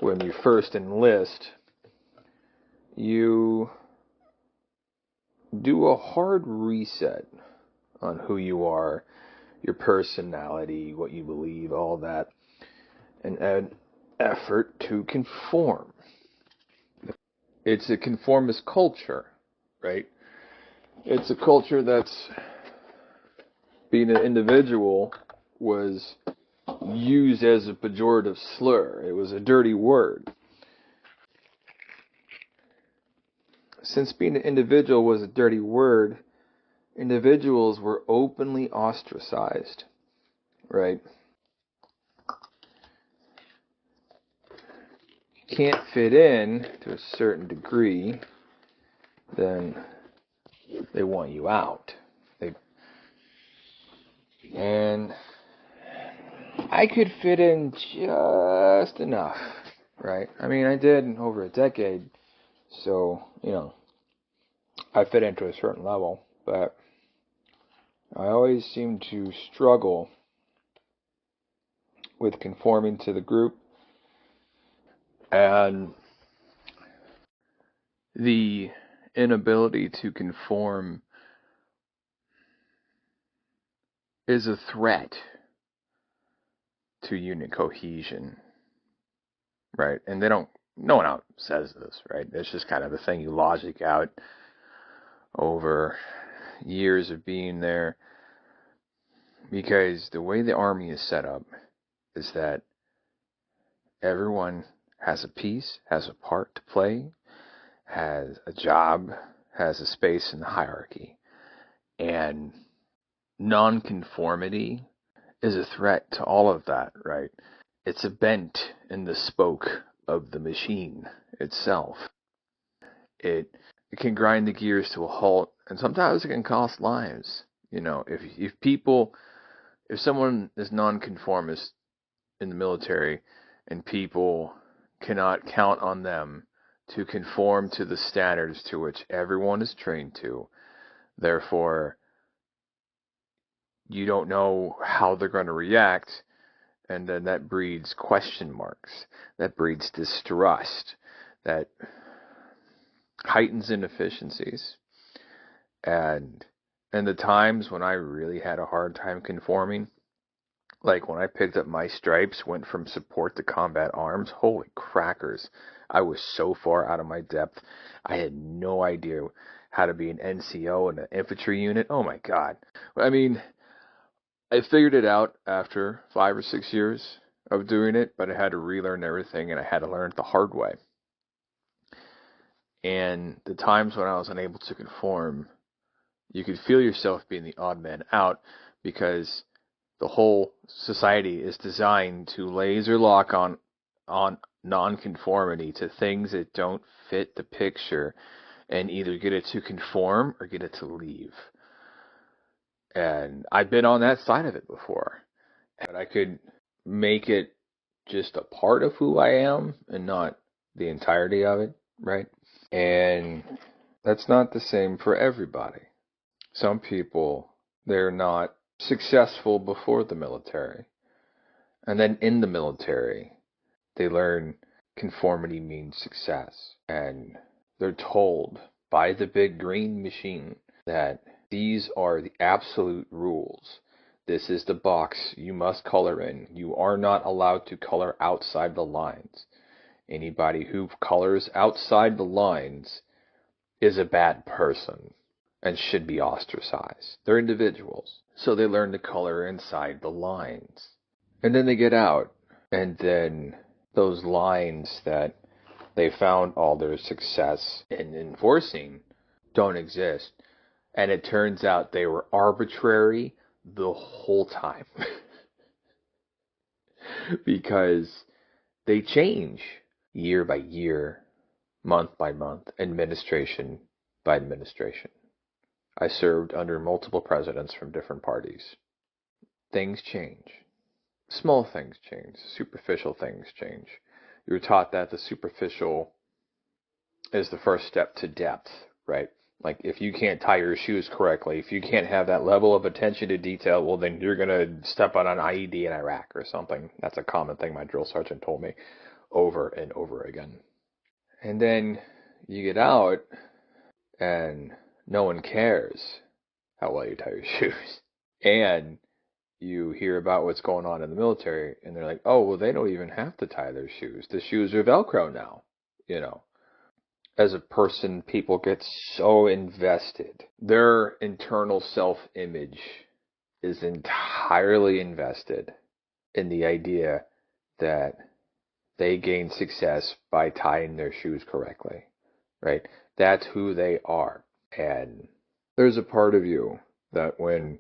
when you first enlist, you do a hard reset on who you are, your personality, what you believe, all that, and an effort to conform. It's a conformist culture, right? It's a culture that's, being an individual was used as a pejorative slur. It was a dirty word. Since being an individual was a dirty word, individuals were openly ostracized, right? You can't fit in to a certain degree, then they want you out. And I could fit in just enough, right? I mean, I did in over a decade, so, I fit into a certain level, but I always seem to struggle with conforming to the group, and the inability to conform is a threat to unit cohesion, right? And no one out says this, right? It's just kind of the thing you logic out over years of being there, because the way the Army is set up is that everyone has a piece, has a part to play, has a job, has a space in the hierarchy, and nonconformity is a threat to all of that, right? It's a bent in the spoke of the machine itself. It can grind the gears to a halt, and sometimes it can cost lives. If someone is nonconformist in the military, and people cannot count on them to conform to the standards to which everyone is trained to, therefore, you don't know how they're going to react, and then that breeds question marks, that breeds distrust, that heightens inefficiencies. And the times when I really had a hard time conforming, like when I picked up my stripes, went from support to combat arms, holy crackers, I was so far out of my depth. I had no idea how to be an NCO in an infantry unit. Oh my God. I mean, I figured it out after 5 or 6 years of doing it, but I had to relearn everything, and I had to learn it the hard way. And the times when I was unable to conform, you could feel yourself being the odd man out, because the whole society is designed to laser lock on nonconformity to things that don't fit the picture, and either get it to conform or get it to leave. And I've been on that side of it before. But I could make it just a part of who I am and not the entirety of it, right? And that's not the same for everybody. Some people, they're not successful before the military. And then in the military, they learn conformity means success. And they're told by the big green machine that these are the absolute rules. This is the box you must color in. You are not allowed to color outside the lines. Anybody who colors outside the lines is a bad person and should be ostracized. They're individuals, so they learn to color inside the lines. And then they get out, and then those lines that they found all their success in enforcing don't exist. And it turns out they were arbitrary the whole time. Because they change year by year, month by month, administration by administration. I served under multiple presidents from different parties. Things change. Small things change. Superficial things change. You're taught that the superficial is the first step to depth, right? Like, if you can't tie your shoes correctly, if you can't have that level of attention to detail, well, then you're going to step on an IED in Iraq or something. That's a common thing my drill sergeant told me. over and over again. And then you get out and no one cares how well you tie your shoes. And you hear about what's going on in the military and they're like, oh, well, they don't even have to tie their shoes. The shoes are Velcro now, you know. As a person, people get so invested. Their internal self-image is entirely invested in the idea that they gain success by tying their shoes correctly, right? That's who they are. And there's a part of you that when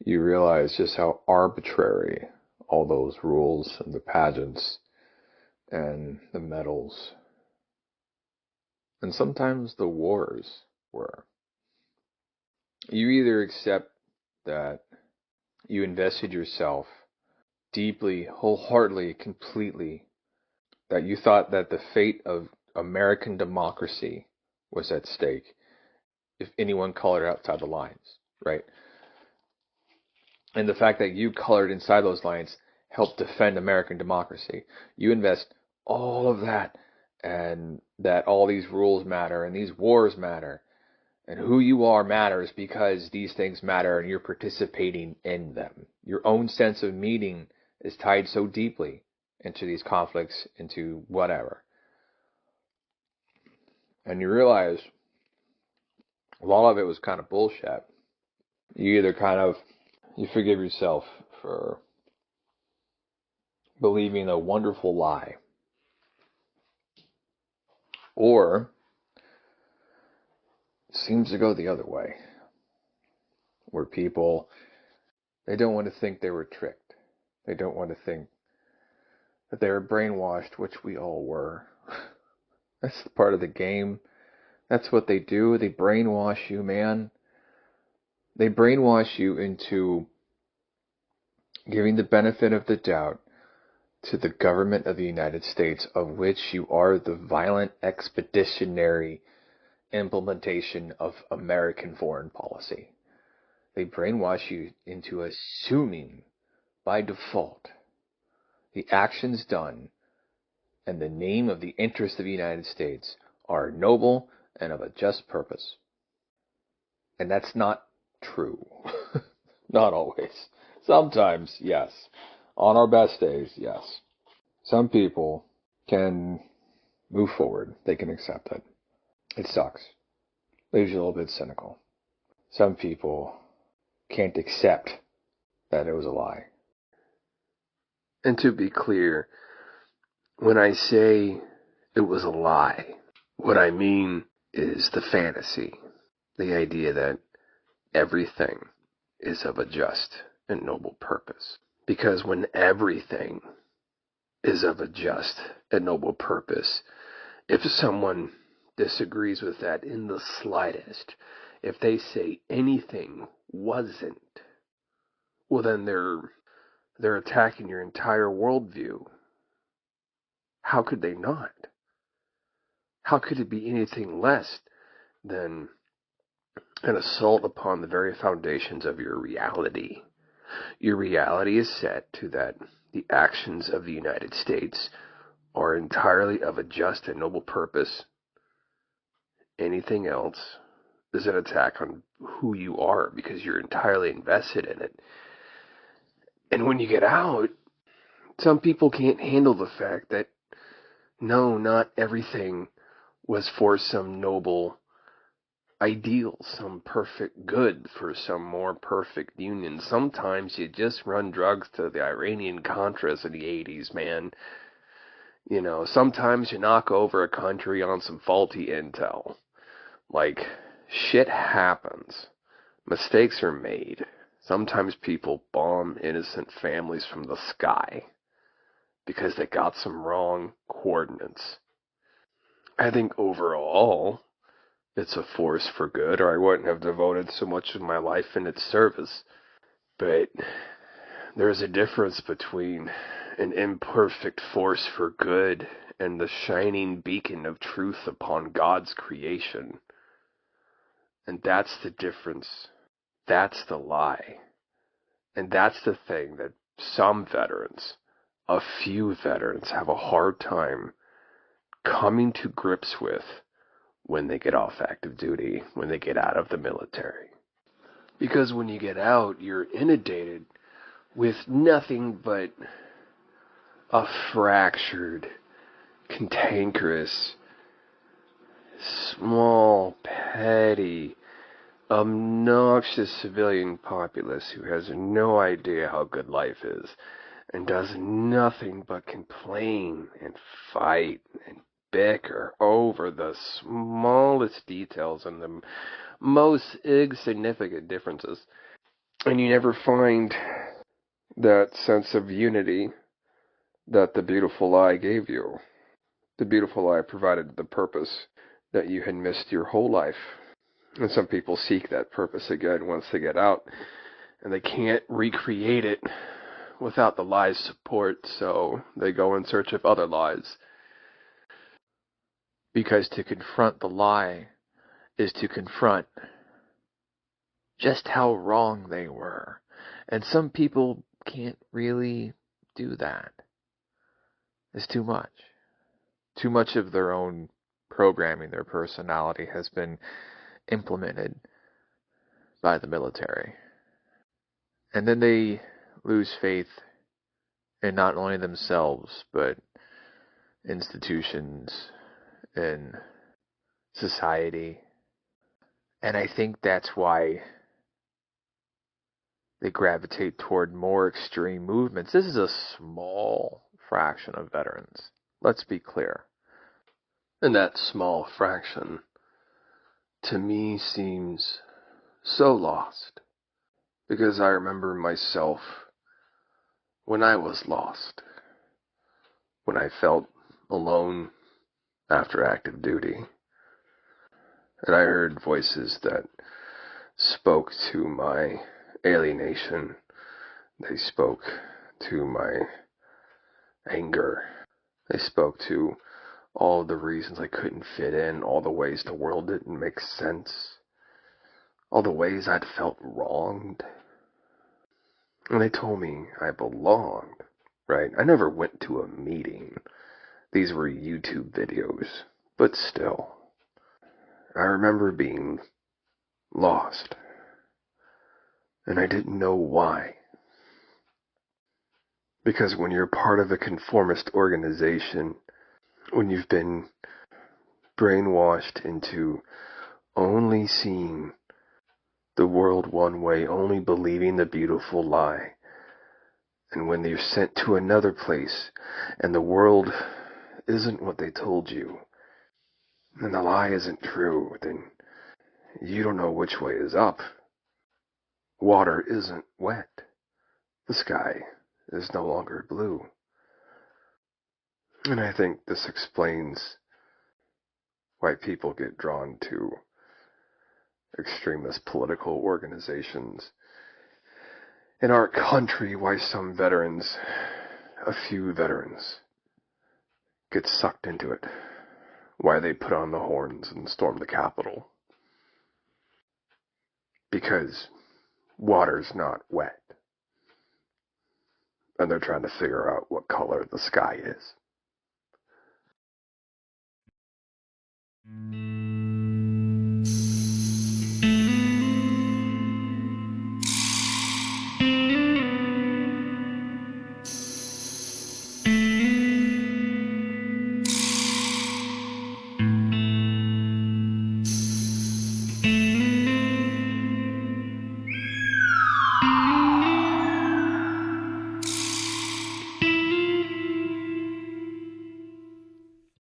you realize just how arbitrary all those rules and the pageants and the medals and sometimes the wars were. You either accept that you invested yourself deeply, wholeheartedly, completely, that you thought that the fate of American democracy was at stake if anyone colored outside the lines, right? And the fact that you colored inside those lines helped defend American democracy. You invest all of that, and that all these rules matter and these wars matter and who you are matters because these things matter and you're participating in them. Your own sense of meaning is tied so deeply into these conflicts, into whatever. And you realize a lot of it was kind of bullshit. You either you forgive yourself for believing a wonderful lie, or it seems to go the other way, where people, they don't want to think they were tricked. They don't want to think that they were brainwashed, which we all were. That's part of the game. That's what they do. They brainwash you, man. They brainwash you into giving the benefit of the doubt to the government of the United States, of which you are the violent expeditionary implementation of American foreign policy. They brainwash you into assuming by default the actions done and the name of the interest of the United States are noble and of a just purpose. And that's not true. Not always. Sometimes, yes. On our best days, yes. Some people can move forward. They can accept it. It sucks. Leaves you a little bit cynical. Some people can't accept that it was a lie. And to be clear, when I say it was a lie, what I mean is the fantasy. The idea that everything is of a just and noble purpose. Because when everything is of a just and noble purpose, if someone disagrees with that in the slightest, if they say anything wasn't, well then they're attacking your entire worldview. How could they not? How could it be anything less than an assault upon the very foundations of your reality? Your reality is set to that the actions of the United States are entirely of a just and noble purpose. Anything else is an attack on who you are because you're entirely invested in it. And when you get out, some people can't handle the fact that no, not everything was for some noble ideal, some perfect good, for some more perfect union. Sometimes you just run drugs to the Iranian Contras in the 80s, man. You know, sometimes you knock over a country on some faulty intel. Like, shit happens. Mistakes are made. Sometimes people bomb innocent families from the sky because they got some wrong coordinates. I think overall, it's a force for good, or I wouldn't have devoted so much of my life in its service. But there's a difference between an imperfect force for good and the shining beacon of truth upon God's creation. And that's the difference. That's the lie. And that's the thing that some veterans a few veterans have a hard time coming to grips with when they get off active duty, when they get out of the military. Because when you get out, you're inundated with nothing but a fractured, cantankerous, small, petty, obnoxious civilian populace who has no idea how good life is and does nothing but complain and fight and bicker over the smallest details and the most insignificant differences. And you never find that sense of unity that the beautiful lie gave you. The beautiful lie provided the purpose that you had missed your whole life. And some people seek that purpose again once they get out, and they can't recreate it without the lie's support, so they go in search of other lies. Because to confront the lie is to confront just how wrong they were. And some people can't really do that. It's too much. Too much of their own programming, their personality has been implemented by the military. And then they lose faith in not only themselves, but institutions and society. And I think that's why they gravitate toward more extreme movements. This is a small fraction of veterans. Let's be clear. And that small fraction, to me, seems so lost. Because I remember myself when I was lost, when I felt alone after active duty, and I heard voices that spoke to my alienation. They spoke to my anger. They spoke to all the reasons I couldn't fit in, all the ways the world didn't make sense, all the ways I'd felt wronged. And they told me I belonged, right? I never went to a meeting. These were YouTube videos, but still. I remember being lost, and I didn't know why. Because when you're part of a conformist organization, when you've been brainwashed into only seeing the world one way, only believing the beautiful lie, and when you're sent to another place and the world isn't what they told you, and the lie isn't true, then you don't know which way is up. Water isn't wet. The sky is no longer blue. And I think this explains why people get drawn to extremist political organizations in our country, why some veterans, a few veterans, get sucked into it, why they put on the horns and storm the Capitol. Because water's not wet, and they're trying to figure out what color the sky is.